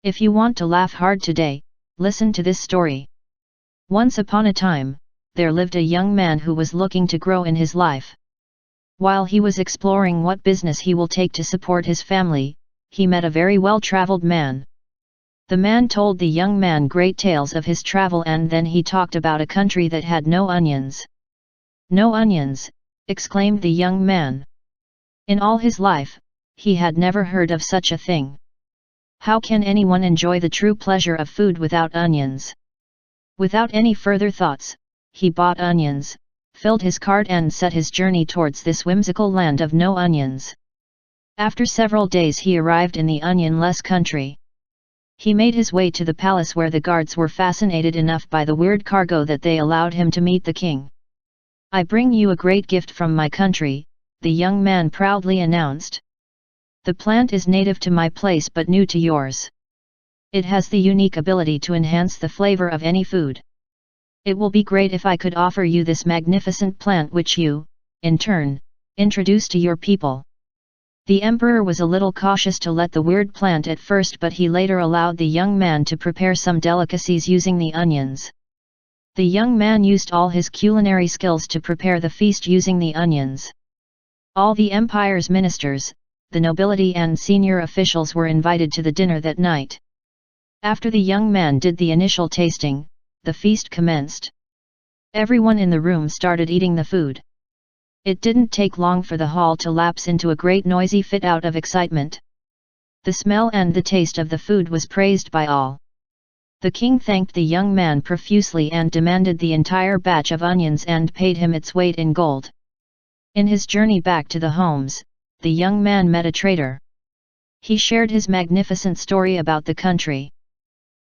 If you want to laugh hard today, listen to this story. Once upon a time, there lived a young man who was looking to grow in his life. While he was exploring what business he will take to support his family, he met a very well-traveled man. The man told the young man great tales of his travel, and then he talked about a country that had no onions. "No onions!" exclaimed the young man. In all his life, he had never heard of such a thing. How can anyone enjoy the true pleasure of food without onions? Without any further thoughts, he bought onions, filled his cart and set his journey towards this whimsical land of no onions. After several days he arrived in the onion-less country. He made his way to the palace, where the guards were fascinated enough by the weird cargo that they allowed him to meet the king. "I bring you a great gift from my country," the young man proudly announced. "The plant is native to my place but new to yours. It has the unique ability to enhance the flavor of any food. It will be great if I could offer you this magnificent plant, which you, in turn, introduce to your people." The emperor was a little cautious to let the weird plant at first, but he later allowed the young man to prepare some delicacies using the onions. The young man used all his culinary skills to prepare the feast using the onions. All the empire's ministers, the nobility and senior officials were invited to the dinner that night. After the young man did the initial tasting, the feast commenced. Everyone in the room started eating the food. It didn't take long for the hall to lapse into a great noisy fit out of excitement. The smell and the taste of the food was praised by all. The king thanked the young man profusely and demanded the entire batch of onions and paid him its weight in gold. In his journey back to the homes, the young man met a trader. He shared his magnificent story about the country.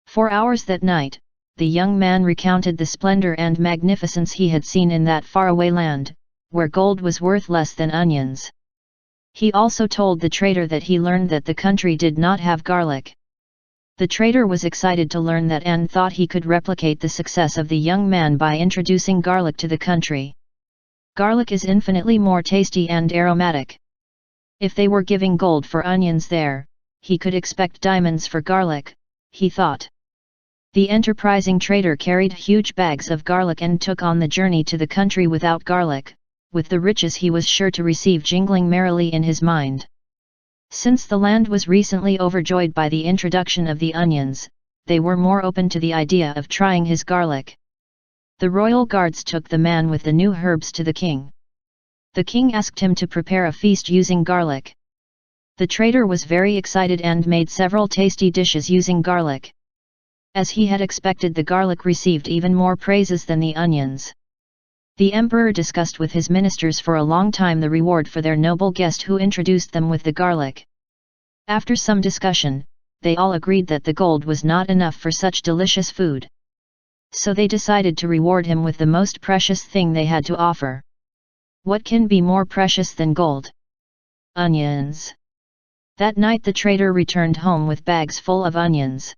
For hours that night, the young man recounted the splendor and magnificence he had seen in that faraway land, where gold was worth less than onions. He also told the trader that he learned that the country did not have garlic. The trader was excited to learn that and thought he could replicate the success of the young man by introducing garlic to the country. Garlic is infinitely more tasty and aromatic. If they were giving gold for onions there, he could expect diamonds for garlic, he thought. The enterprising trader carried huge bags of garlic and took on the journey to the country without garlic, with the riches he was sure to receive jingling merrily in his mind. Since the land was recently overjoyed by the introduction of the onions, they were more open to the idea of trying his garlic. The royal guards took the man with the new herbs to the king. The king asked him to prepare a feast using garlic. The trader was very excited and made several tasty dishes using garlic. As he had expected, the garlic received even more praises than the onions. The emperor discussed with his ministers for a long time the reward for their noble guest who introduced them with the garlic. After some discussion, they all agreed that the gold was not enough for such delicious food. So they decided to reward him with the most precious thing they had to offer. What can be more precious than gold? Onions. That night the trader returned home with bags full of onions.